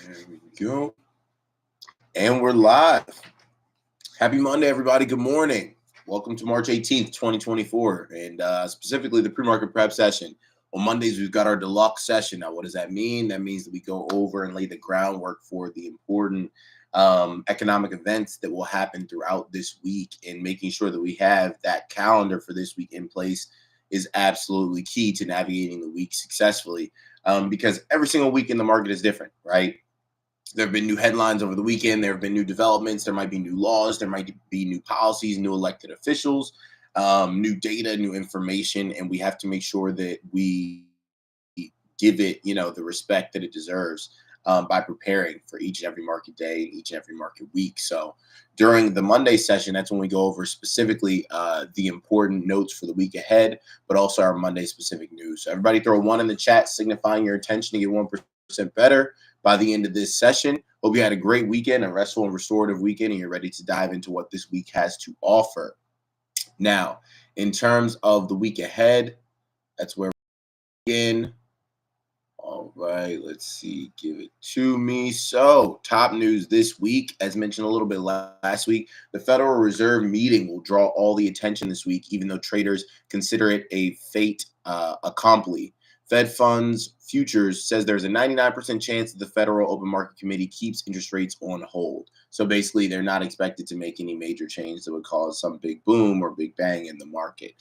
There we go. And we're live. Happy Monday, everybody. Good morning. Welcome to March 18th, 2024, and specifically the pre-market prep session. On Mondays, we've got our deluxe session. Now, what does that mean? That means that we go over and lay the groundwork for the important economic events that will happen throughout this week, and making sure that we have that calendar for this week in place is absolutely key to navigating the week successfully, because every single week in the market is different, right? There have been new headlines over the weekend. There have been new developments. There might be new laws. There might be new policies, new elected officials, new data, new information, and we have to make sure that we give it, the respect that it deserves by preparing for each and every market day and each and every market week. So during the Monday session, that's when we go over specifically the important notes for the week ahead, but also our Monday specific news. So everybody throw a 1 in the chat signifying your intention to get 1% better by the end of this session. Hope you had a great weekend, a restful and restorative weekend, and you're ready to dive into what this week has to offer. Now, in terms of the week ahead, that's where we begin. All right, let's see. Give it to me. So, top news this week, as mentioned a little bit last week, the Federal Reserve meeting will draw all the attention this week, even though traders consider it a fait accompli. Fed Funds Futures says there's a 99% chance that the Federal Open Market Committee keeps interest rates on hold. So basically, they're not expected to make any major change that would cause some big boom or big bang in the market.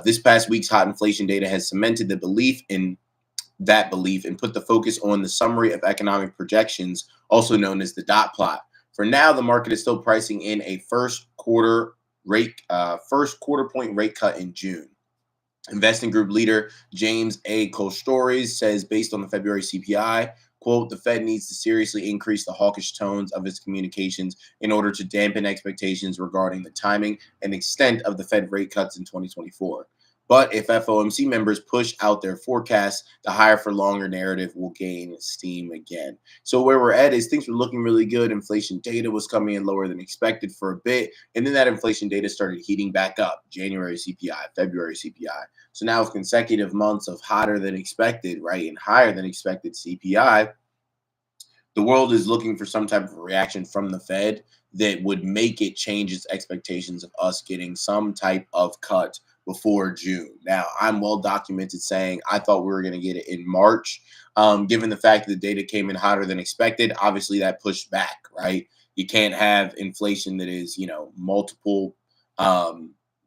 This past week's hot inflation data has cemented the belief in that belief and put the focus on the summary of economic projections, also known as the dot plot. For now, the market is still pricing in a first quarter point rate cut in June. Investing group leader James A. Kostores says, based on the February CPI, quote, the Fed needs to seriously increase the hawkish tones of its communications in order to dampen expectations regarding the timing and extent of the Fed rate cuts in 2024. But if FOMC members push out their forecasts, the higher for longer narrative will gain steam again. So where we're at is things were looking really good. Inflation data was coming in lower than expected for a bit. And then that inflation data started heating back up. January CPI, February CPI. So now with consecutive months of hotter than expected, right, and higher than expected CPI, the world is looking for some type of reaction from the Fed that would make it change its expectations of us getting some type of cut before June. Now, I'm well documented saying I thought we were going to get it in March. Given the fact that the data came in hotter than expected, obviously that pushed back, right? You can't have inflation that is, multiple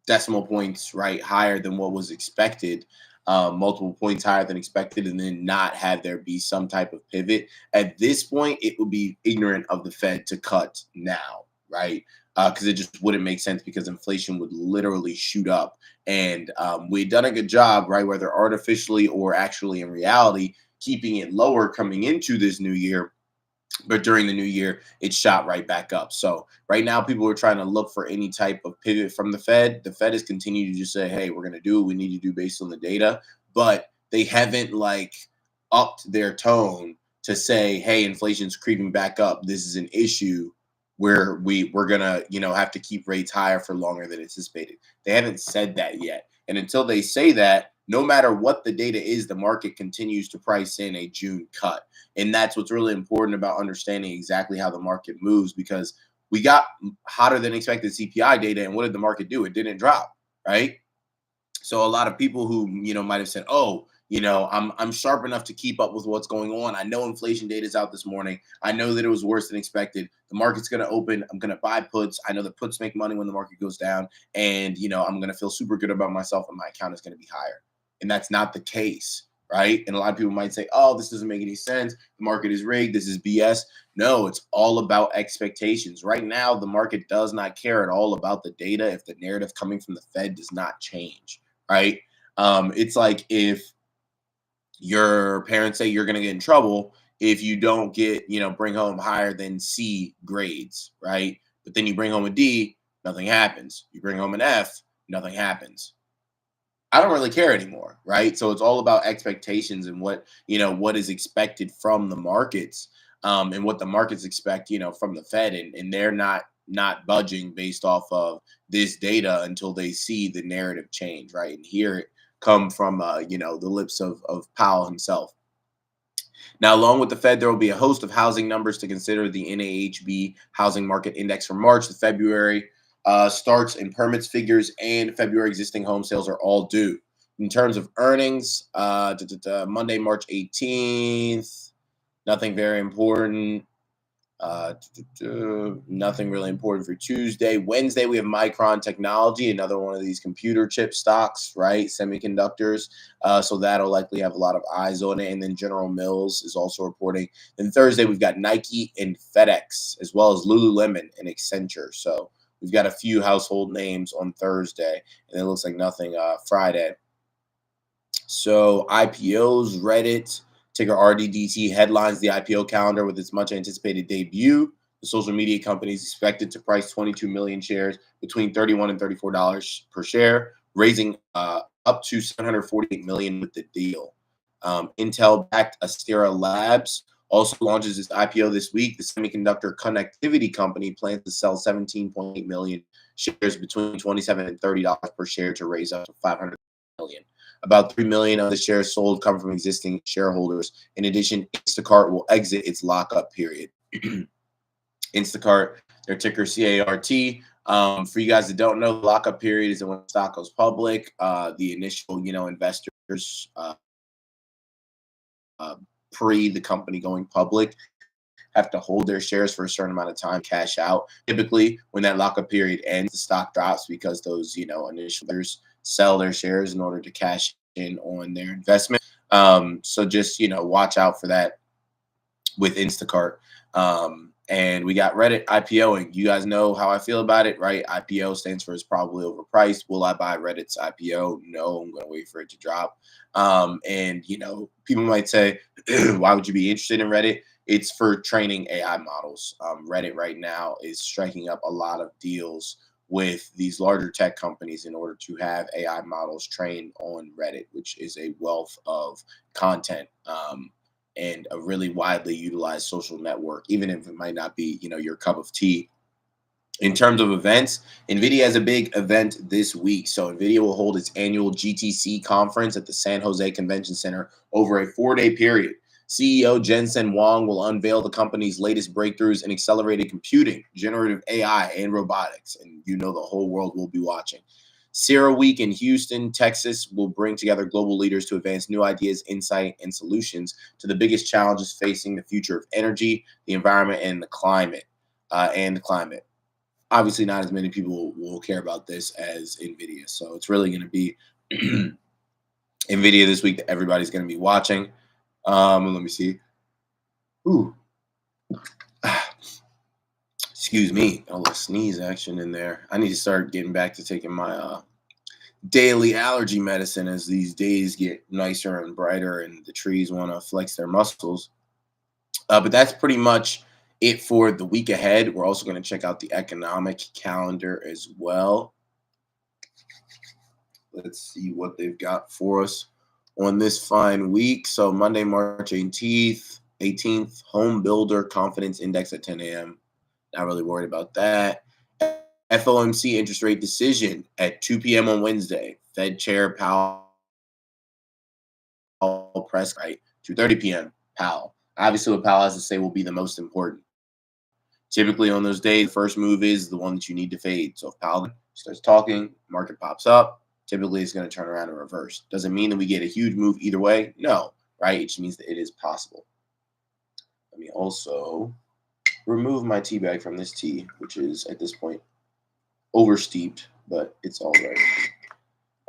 decimal points, right, higher than what was expected, multiple points higher than expected, and then not have there be some type of pivot. At this point, it would be ignorant of the Fed to cut now, right? Because it just wouldn't make sense, because inflation would literally shoot up. And we've done a good job, right, whether artificially or actually in reality, keeping it lower coming into this new year. But during the new year, it shot right back up. So right now, people are trying to look for any type of pivot from the Fed. The Fed has continued to just say, hey, we're going to do what we need to do based on the data. But they haven't upped their tone to say, hey, inflation's creeping back up. This is an issue where we're going to, have to keep rates higher for longer than anticipated. They haven't said that yet. And until they say that, no matter what the data is, the market continues to price in a June cut. And that's what's really important about understanding exactly how the market moves, because we got hotter than expected CPI data. And what did the market do? It didn't drop, right? So a lot of people who, might have said, oh, I'm sharp enough to keep up with what's going on. I know inflation data is out this morning. I know that it was worse than expected. The market's going to open. I'm going to buy puts. I know that puts make money when the market goes down. And, I'm going to feel super good about myself, and my account is going to be higher. And that's not the case, right? And a lot of people might say, oh, this doesn't make any sense. The market is rigged. This is BS. No, it's all about expectations. Right now, the market does not care at all about the data if the narrative coming from the Fed does not change, right? It's like if your parents say you're going to get in trouble if you don't bring home higher than C grades, right? But then you bring home a D, nothing happens. You bring home an F, nothing happens. I don't really care anymore, right? So it's all about expectations and what is expected from the markets, and what the markets expect, from the Fed, and they're not budging based off of this data until they see the narrative change, right? And hear it come from the lips of Powell himself. Now, along with the Fed, there will be a host of housing numbers to consider. The NAHB Housing Market Index for March, the February starts and permits figures, and February existing home sales are all due. In terms of earnings, Monday, March 18th, nothing very important. Nothing really important for Tuesday. Wednesday, we have Micron Technology, another one of these computer chip stocks, right? Semiconductors. So that'll likely have a lot of eyes on it. And then General Mills is also reporting. Then Thursday, we've got Nike and FedEx, as well as Lululemon and Accenture. So we've got a few household names on Thursday, and it looks like nothing Friday. So IPOs, Reddit, ticker RDDT headlines the IPO calendar with its much anticipated debut. The social media company is expected to price 22 million shares between $31 and $34 per share, raising up to $748 million with the deal. Intel-backed Astera Labs also launches its IPO this week. The semiconductor connectivity company plans to sell 17.8 million shares between $27 and $30 per share to raise up to $500 million. About 3 million of the shares sold come from existing shareholders. In addition, Instacart will exit its lockup period. Instacart, their ticker CART. For you guys that don't know, the lockup period is when the stock goes public. The initial, investors pre the company going public have to hold their shares for a certain amount of time, cash out. Typically, when that lockup period ends, the stock drops because those, initial investors sell their shares in order to cash in on their investment. So just, watch out for that with Instacart. And we got Reddit IPOing. You guys know how I feel about it, right? IPO stands for it's probably overpriced. Will I buy Reddit's IPO? No, I'm going to wait for it to drop. And, people might say, why would you be interested in Reddit? It's for training AI models. Reddit right now is striking up a lot of deals with these larger tech companies in order to have AI models trained on Reddit, which is a wealth of content and a really widely utilized social network, even if it might not be, your cup of tea. In terms of events, NVIDIA has a big event this week. So NVIDIA will hold its annual GTC conference at the San Jose Convention Center over a 4-day period. CEO Jensen Huang will unveil the company's latest breakthroughs in accelerated computing, generative AI, and robotics. And the whole world will be watching. Sierra Week in Houston, Texas will bring together global leaders to advance new ideas, insight, and solutions to the biggest challenges facing the future of energy, the environment, and the climate. Obviously, not as many people will care about this as NVIDIA. So it's really going to be NVIDIA this week that everybody's going to be watching. Let me see. Ooh. Excuse me. A little sneeze action in there. I need to start getting back to taking my daily allergy medicine as these days get nicer and brighter and the trees want to flex their muscles. But that's pretty much it for the week ahead. We're also going to check out the economic calendar as well. Let's see what they've got for us on this fine week. So Monday, March 18th, home builder confidence index at 10 a.m. Not really worried about that. FOMC interest rate decision at 2 p.m. on Wednesday. Fed Chair Powell press right 2:30 p.m. Powell. Obviously, what Powell has to say will be the most important. Typically on those days, the first move is the one that you need to fade. So if Powell starts talking, market pops up, typically it's going to turn around and reverse. Doesn't mean that we get a huge move either way. No, right? It just means that it is possible. Let me also remove my tea bag from this tea, which is at this point oversteeped, but it's all right.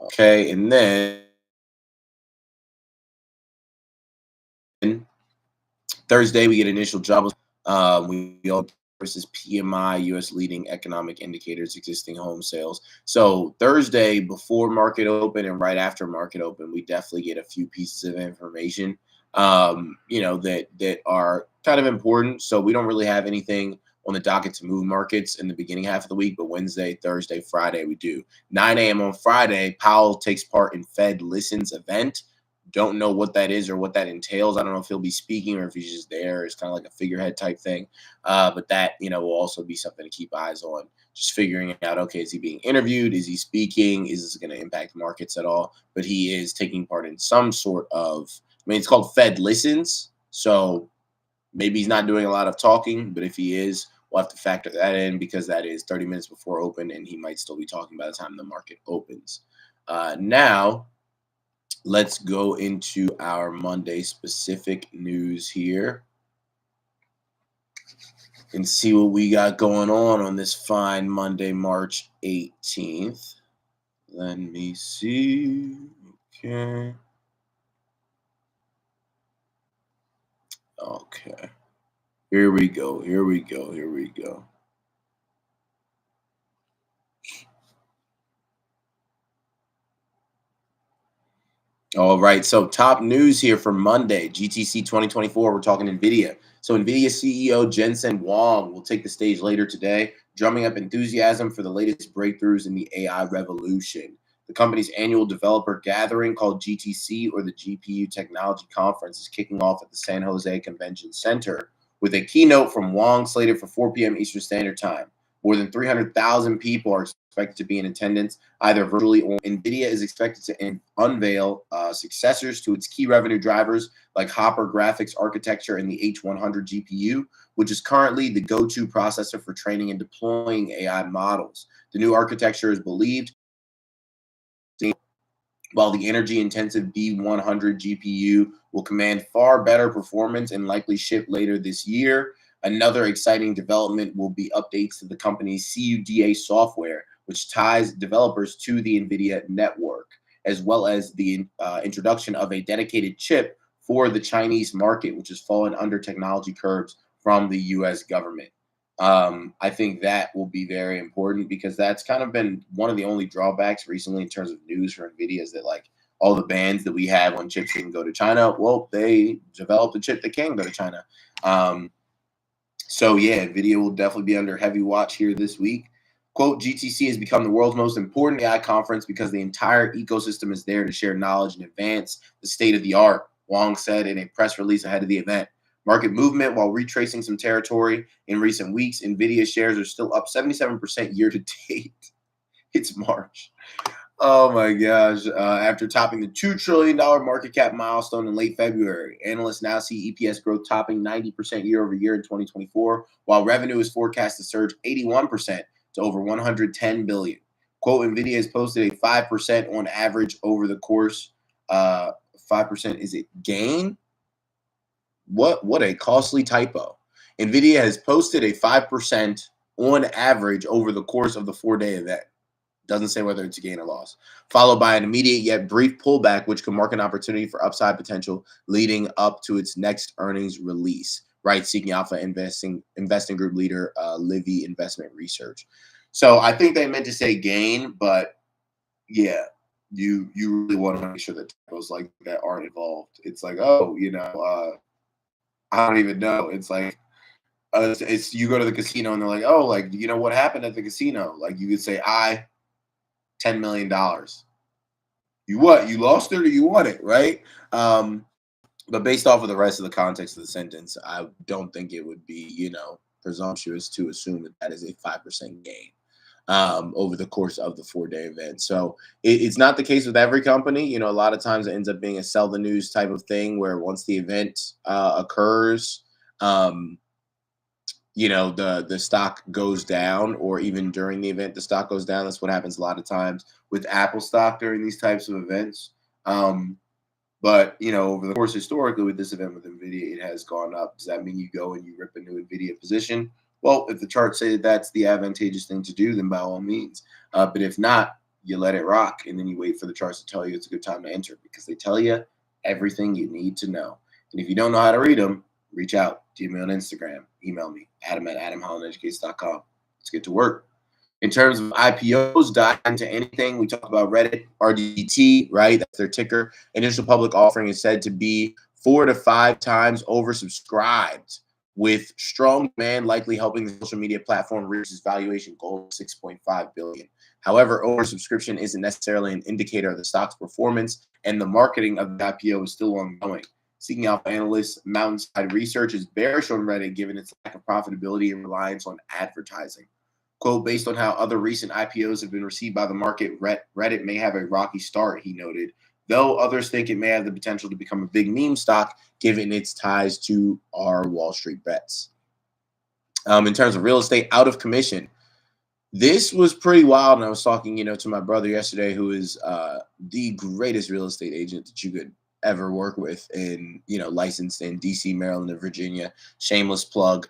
Okay, and then Thursday we get initial jobless. We all versus PMI, U.S. leading economic indicators, existing home sales. So Thursday before market open and right after market open, we definitely get a few pieces of information, that are kind of important. So we don't really have anything on the docket to move markets in the beginning half of the week, but Wednesday, Thursday, Friday, we do. 9 a.m. on Friday, Powell takes part in Fed Listens event. Don't know what that is or what that entails. I don't know if he'll be speaking or if he's just there. It's kind of like a figurehead type thing. But that, will also be something to keep eyes on. Just figuring out, okay, is he being interviewed? Is he speaking? Is this going to impact markets at all? But he is taking part in some sort of, it's called Fed Listens. So maybe he's not doing a lot of talking, but if he is, we'll have to factor that in because that is 30 minutes before open, and he might still be talking by the time the market opens. Now, let's go into our Monday specific news here and see what we got going on this fine Monday, March 18th. Let me see. Okay. Okay. Here we go. Here we go. Here we go. All right. So, top news here for Monday, GTC 2024. We're talking NVIDIA. So, NVIDIA CEO Jensen Huang will take the stage later today, drumming up enthusiasm for the latest breakthroughs in the AI revolution. The company's annual developer gathering called GTC, or the GPU Technology Conference, is kicking off at the San Jose Convention Center with a keynote from Huang slated for 4 p.m. Eastern Standard Time. More than 300,000 people are expected to be in attendance, either virtually or. NVIDIA is expected to unveil successors to its key revenue drivers like Hopper graphics architecture and the H100 GPU, which is currently the go-to processor for training and deploying AI models. The new architecture is believed, while the energy-intensive B100 GPU will command far better performance and likely ship later this year. Another exciting development will be updates to the company's CUDA software, which ties developers to the NVIDIA network, as well as the introduction of a dedicated chip for the Chinese market, which has fallen under technology curves from the U.S. government. I think that will be very important because that's kind of been one of the only drawbacks recently in terms of news for NVIDIA is that like all the bans that we have on chips that can go to China, well, they developed a chip that can go to China. So yeah, NVIDIA will definitely be under heavy watch here this week. Quote, GTC has become the world's most important AI conference because the entire ecosystem is there to share knowledge and advance the state of the art, Wong said in a press release ahead of the event. Market movement, while retracing some territory in recent weeks, NVIDIA shares are still up 77% year to date. It's March. Oh my gosh. After topping the $2 trillion market cap milestone in late February, analysts now see EPS growth topping 90% year over year in 2024, while revenue is forecast to surge 81% to over $110 billion. Quote, NVIDIA has posted a 5% on average over the course. 5% is it gain? What a costly typo. NVIDIA has posted a 5% on average over the course of the 4-day event. Doesn't say whether it's a gain or loss, followed by an immediate yet brief pullback, which could mark an opportunity for upside potential leading up to its next earnings release, right? Seeking Alpha investing group leader, Livy Investment Research. So I think they meant to say gain, but yeah, you really want to make sure that typos like that aren't involved. It's like, oh, I don't even know. It's like, it's you go to the casino and they're like, oh, like, what happened at the casino? Like you could say, $10 million. You what? You lost it or you won it, right? But based off of the rest of the context of the sentence, I don't think it would be, presumptuous to assume that that is a 5% gain over the course of the 4-day event. So it's not the case with every company. A lot of times it ends up being a sell the news type of thing where once the event occurs, the stock goes down, or even during the event, the stock goes down. That's what happens a lot of times with Apple stock during these types of events. But, over the course historically with this event with NVIDIA, it has gone up. Does that mean you go and you rip a new NVIDIA position? Well, if the charts say that that's the advantageous thing to do, then by all means. But if not, you let it rock, and then you wait for the charts to tell you it's a good time to enter because they tell you everything you need to know. And if you don't know how to read them, reach out. DM me on Instagram. Email me, adam@adamhollandeducates.com. Let's get to work. In terms of IPOs, dive into anything. We talk about Reddit, RDT, right? That's their ticker. Initial public offering is said to be 4 to 5 times oversubscribed, with strong demand likely helping the social media platform reach its valuation goal of $6.5 billion. However, oversubscription isn't necessarily an indicator of the stock's performance, and the marketing of the IPO is still ongoing. Seeking Alpha analyst Mountainside Research is bearish on Reddit given its lack of profitability and reliance on advertising. Quote, based on how other recent IPOs have been received by the market, Reddit may have a rocky start, he noted. though others think it may have the potential to become a big meme stock given its ties to our Wall Street bets. In terms of real estate out of commission, this was pretty wild. And I was talking, to my brother yesterday, who is the greatest real estate agent that you could ever work with, and licensed in DC, Maryland, and Virginia. Shameless plug.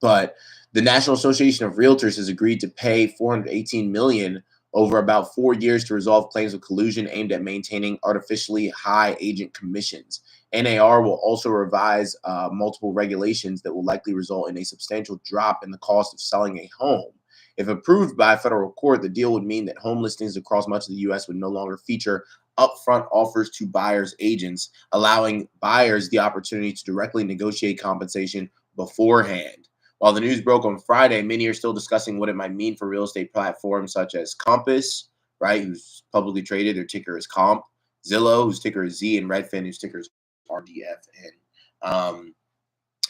But the National Association of Realtors has agreed to pay $418 million over about 4 years to resolve claims of collusion aimed at maintaining artificially high agent commissions. NAR will also revise multiple regulations that will likely result in a substantial drop in the cost of selling a home. If approved by a federal court, the deal would mean that home listings across much of the U.S. would no longer feature upfront offers to buyers' agents, allowing buyers the opportunity to directly negotiate compensation beforehand. While the news broke on Friday, many are still discussing what it might mean for real estate platforms such as Compass, right, who's publicly traded, their ticker is Comp, Zillow, whose ticker is Z, and Redfin, whose ticker is RDFN.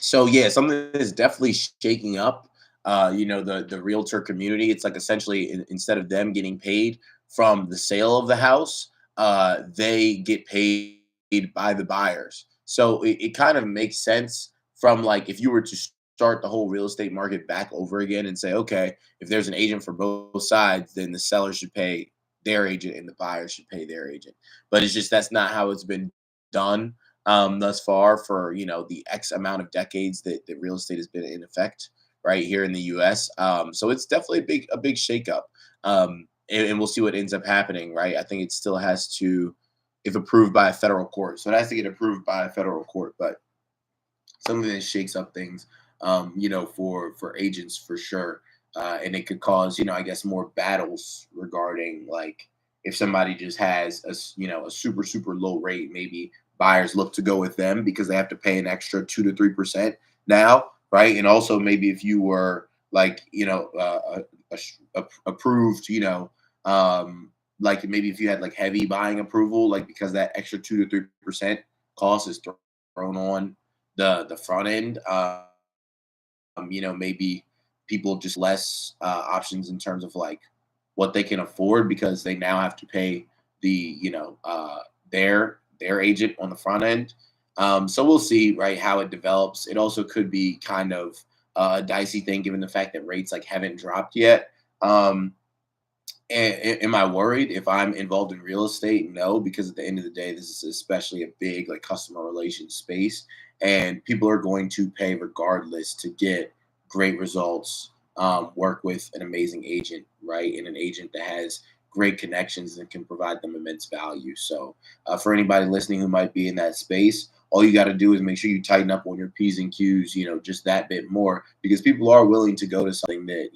So yeah, something is definitely shaking up. The realtor community. It's like essentially instead of them getting paid from the sale of the house, they get paid by the buyers. So it kind of makes sense from like if you were to start the whole real estate market back over again and say, okay, if there's an agent for both sides, then the seller should pay their agent and the buyer should pay their agent. But it's just that's not how it's been done thus far for the X amount of decades that real estate has been in effect right here in the U.S. So it's definitely a big shakeup, and we'll see what ends up happening. Right, I think it still has to, if approved by a federal court, so it has to get approved by a federal court. But something that shakes up things, for agents for sure, and it could cause I guess more battles regarding like if somebody just has a super low rate, maybe buyers look to go with them because they have to pay an extra 2 to 3% now, right? And also maybe if you were like approved, like maybe if you had like heavy buying approval, like because that extra 2 to 3% cost is thrown on the front end. Maybe people just less options in terms of like what they can afford because they now have to pay the their agent on the front end. So we'll see right how it develops. It also could be kind of a dicey thing given the fact that rates like haven't dropped yet. Am I worried if I'm involved in real estate? No, because at the end of the day, this is especially a big like customer relations space, and people are going to pay regardless to get great results. Work with an amazing agent, right, and an agent that has great connections and can provide them immense value. So, for anybody listening who might be in that space, all you got to do is make sure you tighten up on your P's and Q's, just that bit more, because people are willing to go to something that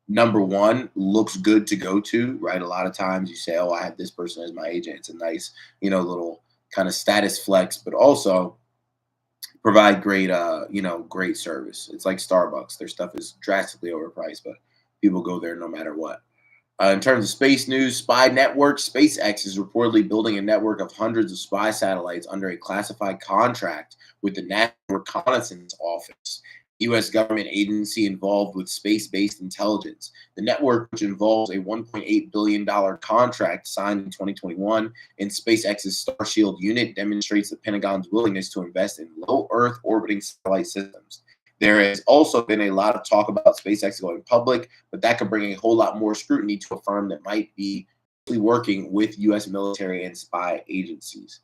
number one, looks good to go to, right? A lot of times you say, oh, I have this person as my agent. It's a nice, little kind of status flex, but also provide great, great service. It's like Starbucks. Their stuff is drastically overpriced, but people go there no matter what. In terms of space news, spy network, SpaceX is reportedly building a network of hundreds of spy satellites under a classified contract with the National Reconnaissance Office, U.S. government agency involved with space-based intelligence. The network, which involves a $1.8 billion contract signed in 2021 in SpaceX's Starshield unit, demonstrates the Pentagon's willingness to invest in low Earth orbiting satellite systems. There has also been a lot of talk about SpaceX going public, but that could bring a whole lot more scrutiny to a firm that might be working with U.S. military and spy agencies.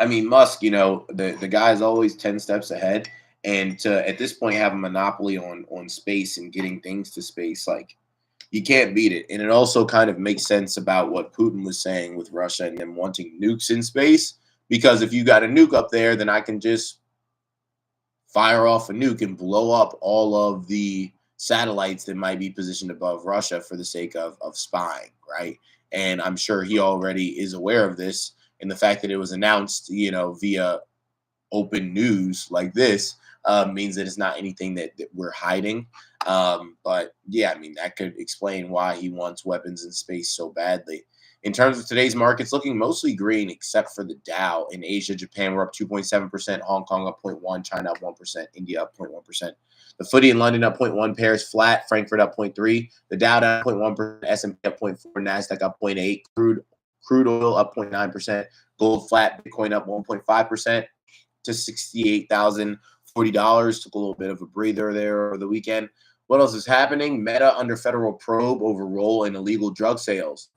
I mean, Musk, the guy is always 10 steps ahead. And to at this point have a monopoly on space and getting things to space, like you can't beat it. And it also kind of makes sense about what Putin was saying with Russia and them wanting nukes in space. Because if you got a nuke up there, then I can just fire off a nuke and blow up all of the satellites that might be positioned above Russia for the sake of spying, right? And I'm sure he already is aware of this, and the fact that it was announced, via open news like this means that it's not anything that we're hiding. But yeah, I mean, that could explain why he wants weapons in space so badly. In terms of today's markets, looking mostly green except for the Dow. In Asia, Japan, we're up 2.7%, Hong Kong up 0.1%, China up 1%, India up 0.1%. The FTSE in London up 0.1, Paris flat, Frankfurt up 0.3, the Dow down 0.1%, S&P up 0.4, Nasdaq up 0.8, crude Crude oil up 0.9%. Gold flat. Bitcoin up 1.5% to $68,040. Took a little bit of a breather there over the weekend. What else is happening? Meta under federal probe over role in illegal drug sales.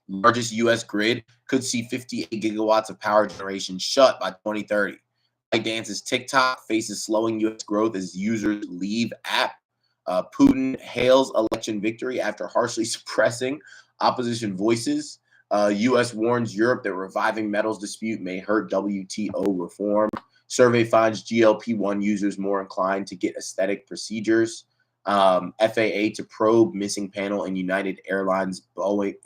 Largest U.S. grid could see 58 gigawatts of power generation shut by 2030. ByteDance's TikTok faces slowing U.S. growth as users leave app. Putin hails election victory after harshly suppressing opposition voices. U.S. warns Europe that reviving metals dispute may hurt WTO reform. Survey finds GLP-1 users more inclined to get aesthetic procedures. FAA to probe missing panel in United's Boeing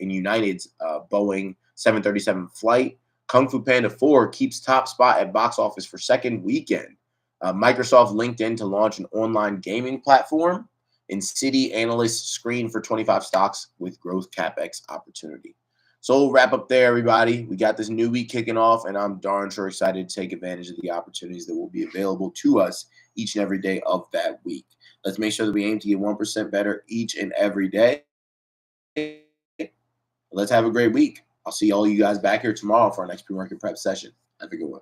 737 flight. Kung Fu Panda 4 keeps top spot at box office for second weekend. Microsoft LinkedIn to launch an online gaming platform. And Citi analysts screen for 25 stocks with growth capex opportunity. So we'll wrap up there, everybody. We got this new week kicking off, and I'm darn sure excited to take advantage of the opportunities that will be available to us each and every day of that week. Let's make sure that we aim to get 1% better each and every day. Let's have a great week. I'll see all you guys back here tomorrow for our next pre-market prep session. Have a good one.